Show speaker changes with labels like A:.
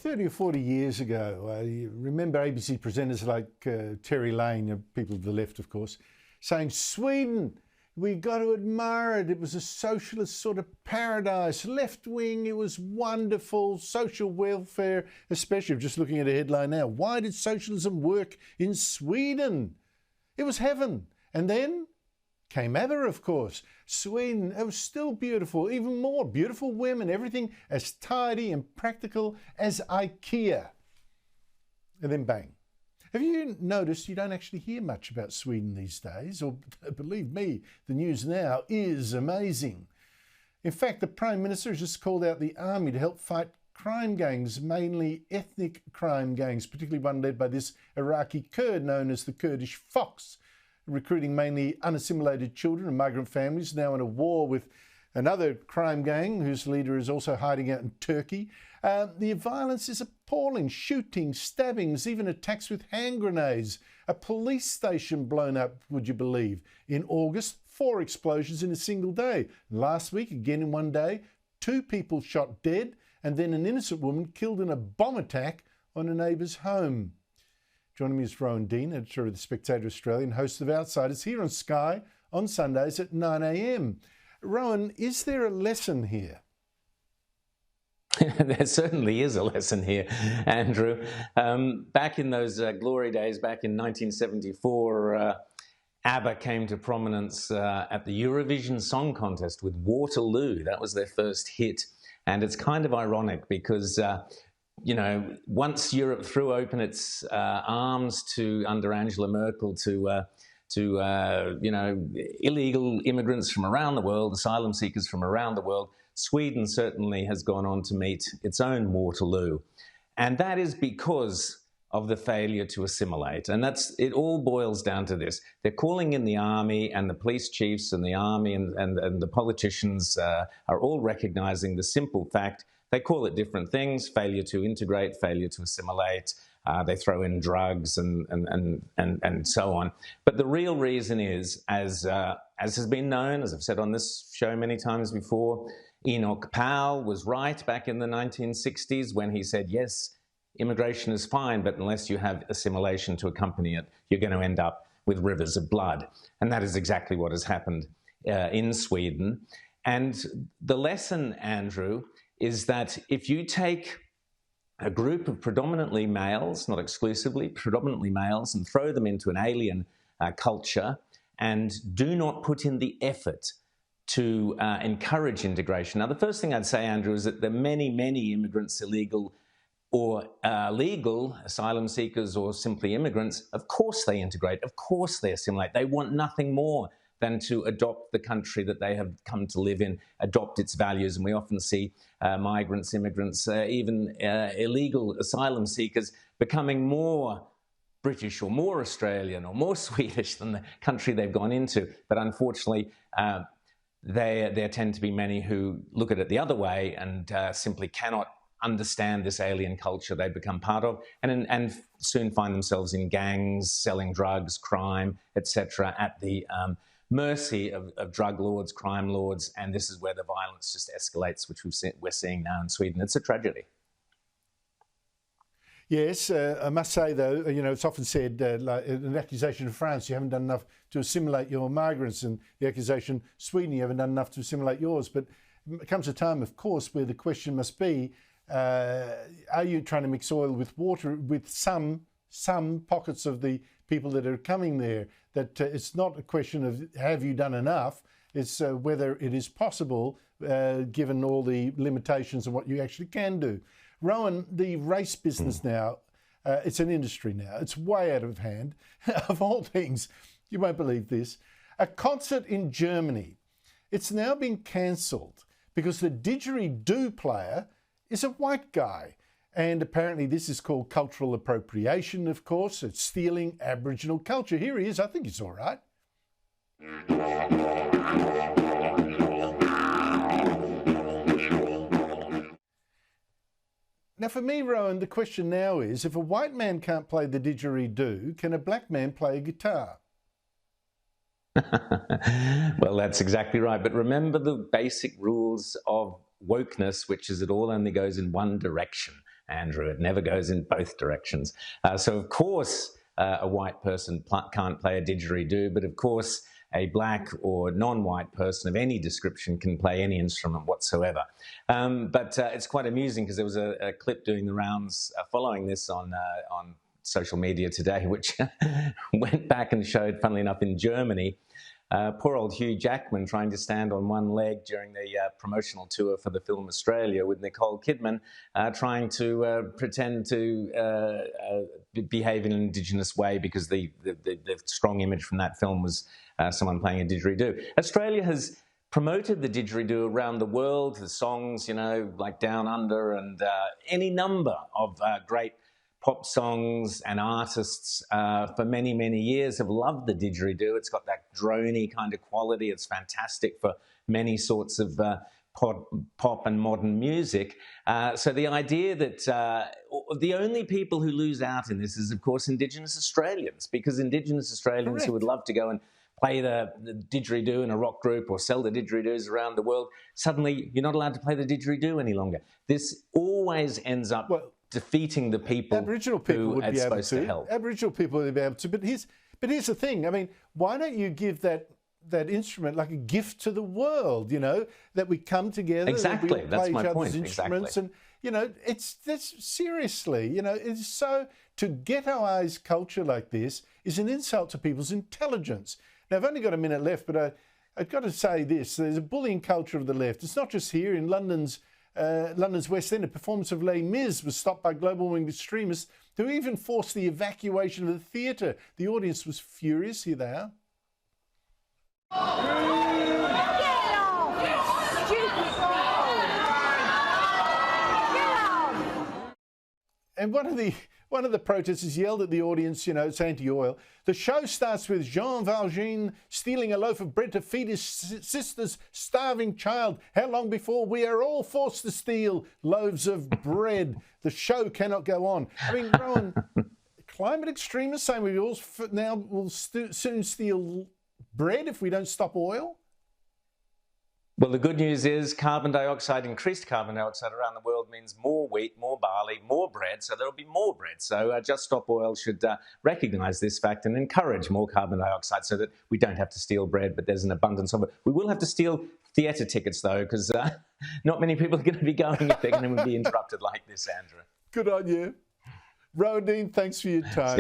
A: 30 or 40 years ago, you remember ABC presenters like Terry Lane, people of the left, of course, saying, Sweden, we got to admire it. It was a socialist sort of paradise, left wing. It was wonderful, social welfare, especially just looking at a headline now. Why did socialism work in Sweden? It was heaven. And then came ABBA, of course. Sweden, it was still beautiful, even more beautiful women, everything as tidy and practical as IKEA. And then bang. Have you noticed you don't actually hear much about Sweden these days? Or believe me, the news now is amazing. In fact, the Prime Minister has just called out the army to help fight crime gangs, mainly ethnic crime gangs, particularly one led by this Iraqi Kurd known as the Kurdish Fox, recruiting mainly unassimilated children and migrant families, now in a war with another crime gang whose leader is also hiding out in Turkey. The violence is appalling. Shootings, stabbings, even attacks with hand grenades. A police station blown up, would you believe? In August, 4 explosions in a single day. Last week, again in one day, 2 people shot dead and then an innocent woman killed in a bomb attack on a neighbour's home. Joining me is Rowan Dean, editor of The Spectator Australia and host of Outsiders, here on Sky on Sundays at 9 a.m. Rowan, is there a lesson here?
B: There certainly is a lesson here, Andrew. Back in those glory days, back in 1974, ABBA came to prominence at the Eurovision Song Contest with Waterloo. That was their first hit. And it's kind of ironic because, once Europe threw open its arms under Angela Merkel to illegal immigrants from around the world, asylum seekers from around the world, Sweden certainly has gone on to meet its own Waterloo. And that is because of the failure to assimilate. And it all boils down to this. They're calling in the army, and the police chiefs and the army and the politicians are all recognizing the simple fact. They call it different things: failure to integrate, failure to assimilate. They throw in drugs and so on. But the real reason is, as has been known, as I've said on this show many times before, Enoch Powell was right back in the 1960s when he said, yes, immigration is fine, but unless you have assimilation to accompany it, you're going to end up with rivers of blood. And that is exactly what has happened in Sweden. And the lesson, Andrew, is that if you take a group of predominantly males, not exclusively, predominantly males, and throw them into an alien culture and do not put in the effort to encourage integration. Now, the first thing I'd say, Andrew, is that there are many, many immigrants, illegal or legal, asylum seekers or simply immigrants. Of course they integrate, of course they assimilate. They want nothing more than to adopt the country that they have come to live in, adopt its values. And we often see migrants, immigrants, even illegal asylum seekers becoming more British or more Australian or more Swedish than the country they've gone into. But unfortunately, there tend to be many who look at it the other way and simply cannot understand this alien culture they become part of, and soon find themselves in gangs, selling drugs, crime, etc., at the mercy of drug lords, crime lords, and this is where the violence just escalates, which we're seeing now in Sweden. It's a tragedy.
A: Yes, I must say, though, it's often said, like an accusation of France, you haven't done enough to assimilate your migrants, and the accusation, Sweden, you haven't done enough to assimilate yours. But it comes a time, of course, where the question must be, are you trying to mix oil with water with some pockets of the people that are coming there? That it's not a question of have you done enough, it's whether it is possible, given all the limitations of what you actually can do. Rowan, the race business now, it's an industry now. It's way out of hand. Of all things, you won't believe this, a concert in Germany, it's now been cancelled because the didgeridoo player is a white guy. And apparently this is called cultural appropriation, of course. It's stealing Aboriginal culture. Here he is. I think it's all right. Now, for me, Rowan, the question now is, if a white man can't play the didgeridoo, can a black man play a guitar?
B: Well, that's exactly right. But remember the basic rules of wokeness, which is it all only goes in one direction. Andrew. It never goes in both directions. So of course, a white person can't play a didgeridoo, but of course, a black or non-white person of any description can play any instrument whatsoever. But it's quite amusing because there was a clip doing the rounds following this on social media today, which went back and showed, funnily enough, in Germany, poor old Hugh Jackman trying to stand on one leg during the promotional tour for the film Australia with Nicole Kidman, trying to pretend to behave in an Indigenous way because the strong image from that film was someone playing a didgeridoo. Australia has promoted the didgeridoo around the world, the songs, like Down Under and any number of great pop songs and artists for many, many years have loved the didgeridoo. It's got that drony kind of quality. It's fantastic for many sorts of pop and modern music. So the idea that the only people who lose out in this is, of course, Indigenous Australians, because Indigenous Australians
A: Correct.
B: who would love to go and play the didgeridoo in a rock group or sell the didgeridoos around the world, suddenly you're not allowed to play the didgeridoo any longer. This always ends up defeating the people
A: Aboriginal people
B: who
A: would
B: are
A: be able
B: supposed to help.
A: Aboriginal people would be able to. But here's the thing. I mean, why don't you give that instrument like a gift to the world? That we come together.
B: Exactly.
A: That we all play
B: That's my
A: each other's
B: point.
A: instruments,
B: Exactly.
A: and that's seriously. It's so to ghettoise culture like this is an insult to people's intelligence. Now I've only got a minute left, but I've got to say this: there's a bullying culture of the left. It's not just here in London's West End. A performance of Les Mis was stopped by global warming extremists who even forced the evacuation of the theatre. The audience was furious. Here they are. And one of the protesters yelled at the audience, it's anti-oil. The show starts with Jean Valjean stealing a loaf of bread to feed his sister's starving child. How long before we are all forced to steal loaves of bread? The show cannot go on. I mean, Rowan, climate extremists saying we all now will soon steal bread if we don't stop oil?
B: Well, the good news is increased carbon dioxide around the world means more wheat, more barley, more bread, so there'll be more bread. So Just Stop Oil should recognise this fact and encourage more carbon dioxide so that we don't have to steal bread, but there's an abundance of it. We will have to steal theatre tickets, though, because not many people are going to be going if they're going to be interrupted like this, Andrew.
A: Good on you. Rowan Dean, thanks for your time.